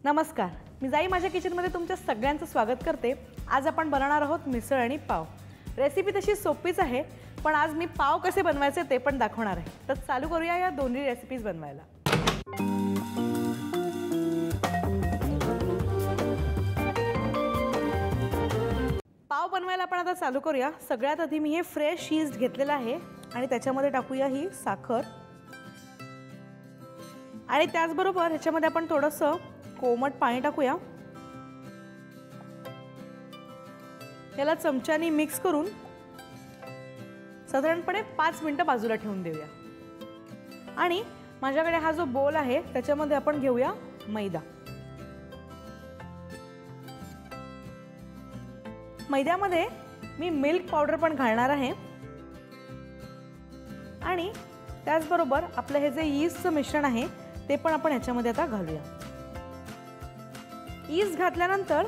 नमस्कार, मी जाई माझ्या किचनमध्ये तुमच्या सगळ्यांचं स्वागत करते। आज आपण बनवणार आहोत मिसळ आणि पाव। रेसिपी तशी सोपीच आहे, पण आज मी पाव कसे बनवायचे ते पण दाखवणार आहे। तर चालू करूया या दोन्ही रेसिपीज बनवायला। पाव बनवायला आपण आता चालू करूया। सगळ्यात आधी मी हे फ्रेश यीस्ट घेतलेला आहे आणि त्याच्यामध्ये टाकूया ही साखर आणि त्याचबरोबर ह्याच्यामध्ये आपण थोडंसं कोमट पाणी टाकूया। याला चमच्याने मिक्स करून साधारणपणे 5 मिनिटं बाजूला ठेवून देऊया। आणि माझ्याकडे हा जो बोल आहे त्याच्यामध्ये आपण घेऊया मैदा। मैद्यामध्ये मी मिल्क पावडर पण घालणार आहे आणि त्याचबरोबर आपलं हे जे यीस्टचं मिश्रण आहे ते पण आपण ह्याच्यामध्ये आता घालूया। यीस्ट घातल्यानंतर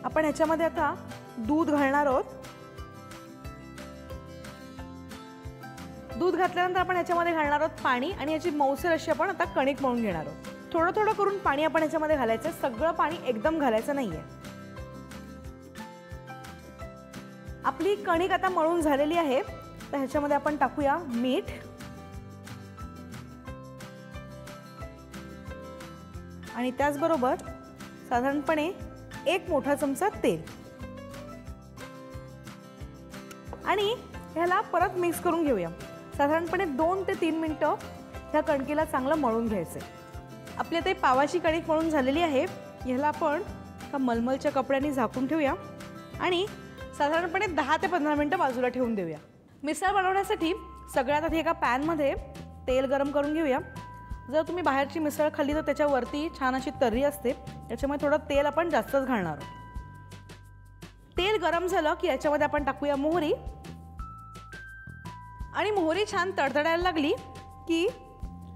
आपण ह्याच्यामध्ये आता दूध घालणार आहोत। दूध घातल्यानंतर आपण ह्याच्यामध्ये घालणार आहोत पाणी आणि याची मऊसर अशी आपण आता कणिक मळून घेणार आहोत। थोडं थोडं करून पाणी आपण ह्याच्यामध्ये घालायचं, सगळं पाणी एकदम घालायचं नाहीये। आपली कणिक आता मळून झालेली आहे, तर ह्याच्यामध्ये आपण टाकूया मीठ आणि त्याचबरोबर साधारणपणे 1 मोठा चमचा तेल आणि ह्याला परत मिक्स करून घेऊया। साधारणपणे 2 ते 3 मिनिटं ह्या कणकीला चांगलं मळून घ्यायचं आहे। आपली आता पावाची कणिक मळून झालेली आहे। ह्याला आपण मलमलच्या कपड्याने झाकून ठेवूया आणि साधारणपणे 10 ते 15 मिनिटं बाजूला ठेवून देऊया। मिसळ बनवण्यासाठी सगळ्यात आधी एका पॅनमध्ये तेल गरम करून घेऊया। जर तुम्ही बाहेरची मिसळ खाल्ली तर त्याच्यावरती छान अशी तर्री असते, त्याच्यामुळे थोडं तेल आपण जास्तच घालणार आहोत। तेल गरम झालं की याच्यामध्ये आपण टाकूया मोहरी आणि मोहरी छान तडतडायला लागली की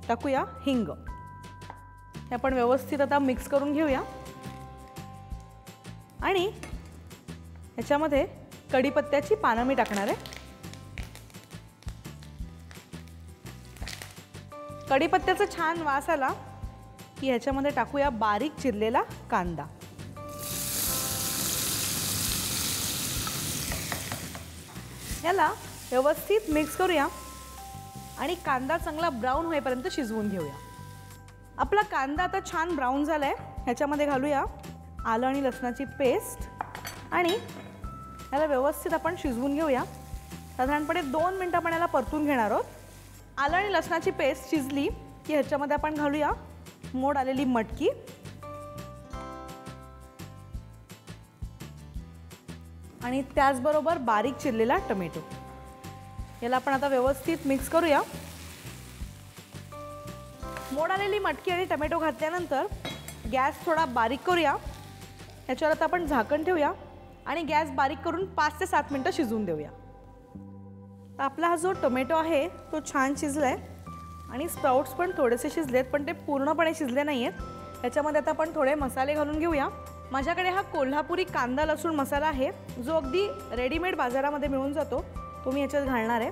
टाकूया हिंग। हे आपण व्यवस्थित आता मिक्स करून घेऊया आणि याच्यामध्ये कढीपत्त्याची पानं मी टाकणार आहे। कढीपत्त्याचा छान वास आला की ह्याच्यामध्ये टाकूया बारीक चिरलेला कांदा। याला व्यवस्थित मिक्स करूया आणि कांदा चांगला ब्राऊन होईपर्यंत शिजवून घेऊया। आपला कांदा आता छान ब्राऊन झालाय, ह्याच्यामध्ये घालूया आलं आणि लसणाची पेस्ट आणि याला व्यवस्थित आपण शिजवून घेऊया। साधारणपणे 2 मिनिटं आपण याला परतून घेणार आहोत। आलं आणि लसणाची पेस्ट शिजली की ह्याच्यामध्ये आपण घालूया मोड आलेली मटकी आणि त्याचबरोबर बारीक चिरलेला टोमॅटो। याला आपण आता व्यवस्थित मिक्स करूया। मोड आलेली मटकी आणि टोमॅटो घातल्यानंतर गॅस थोडा बारीक करूया। याच्यावर आता आपण झाकण ठेवूया आणि गॅस बारीक करून 5 ते 7 मिनिटं शिजवून देऊया। तर आपला हा जो टोमॅटो आहे तो छान शिजलाय आणि स्प्राउट्स पण थोडेसे शिजलेत, पण ते पूर्णपणे शिजले नाहीयेत। याच्यामध्ये आता आपण थोडे मसाले घालून घेऊया। माझ्याकडे हा कोल्हापुरी कांदा लसूण मसाला आहे, जो अगदी रेडीमेड बाजारामध्ये मिळून जातो, तो मी याच्यात घालणार आहे।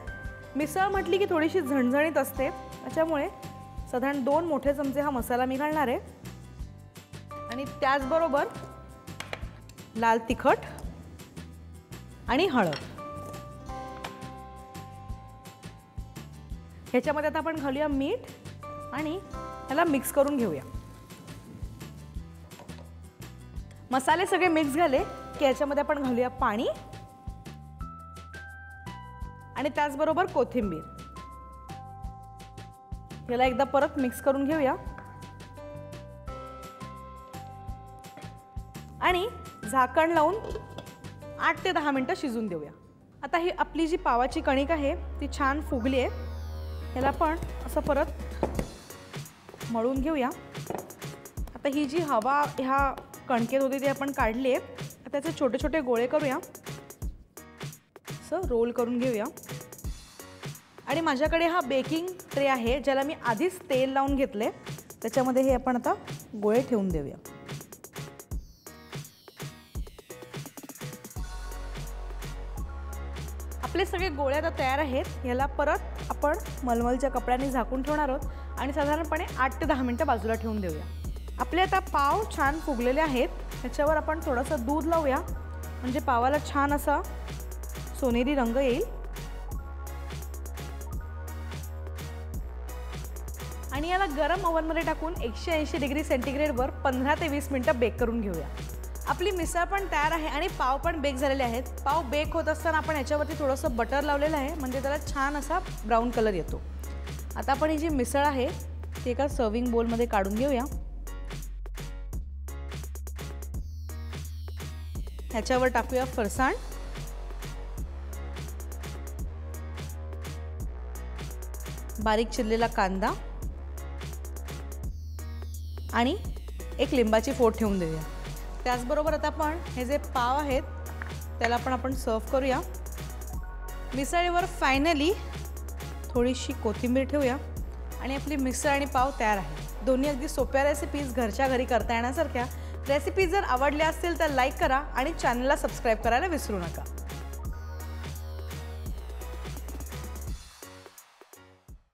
मिसळ म्हटली की थोडीशी झणझणीत असते, त्याच्यामुळे साधारण 2 मोठे चमचे हा मसाला मी घालणार आहे आणि त्याचबरोबर लाल तिखट आणि हळद। ह्याच्यामध्ये आता आपण घालूया मीठ आणि ह्याला मिक्स करून घेऊया। मसाले सगळे मिक्स झाले की ह्याच्यामध्ये आपण घालूया पाणी आणि त्याचबरोबर कोथिंबीर। याला एकदा परत मिक्स करून घेऊया आणि झाकण लावून 8 ते 10 मिनिटं शिजून देऊया। आता ही आपली जी पावाची कणिक आहे ती छान फुगली आहे। याला आपण असं परत मळून घेऊया। आता ही जी हवा ह्या कणकेत होती ती आपण काढली आहे। आता त्याचे छोटे छोटे गोळे करूया, असं रोल करून घेऊया आणि माझ्याकडे हा बेकिंग ट्रे आहे ज्याला मी आधीच तेल लावून घेतले, त्याच्यामध्ये हे आपण आता गोळे ठेवून देऊया। आपले सगळे गोळे आता तयार आहेत। याला परत आपण मलमलच्या कपड्याने झाकून ठेवणार आहोत आणि साधारणपणे 8 ते 10 मिनिटं बाजूला ठेवून देऊया। आपले आता पाव छान फुगलेले आहेत. त्याच्यावर आपण थोडंसं दूध लावूया, म्हणजे पावाला छान असा सोनेरी रंग येईल. आणि याला गरम ओव्हनमध्ये टाकून 180 डिग्री सेंटीग्रेडवर 15 ते 20 मिनिटं बेक करून घेऊया. आपली मिसळ पण तयार आहे आणि पाव पण बेक झालेले आहेत. पाव बेक होत असताना आपण याच्यावरती थोडंसं बटर लावलेलं आहे, म्हणजे त्याला छान असा ब्राऊन कलर येतो. आता आपण ही जी मिसळ आहे ती एका सर्विंग बोलमध्ये काढून घेऊया. ह्याच्यावर टाकूया फरसाण, बारीक चिरलेला कांदा आणि एक लिंबाची फोड ठेवून देऊया. त्याचबरोबर आता आपण हे जे पाव आहेत त्याला पण आपण सर्व करूया. मिसळीवर फायनली थोडीशी कोथिंबीर ठेवूया आणि आपली मिसळ आणि पाव तयार आहे. दोन्ही अगदी सोप्या रेसिपीज घरच्या घरी करता येण्यासारख्या. रेसिपी जर आवडल्या असतील तर लाईक करा आणि चॅनलला सबस्क्राईब करायला विसरू नका.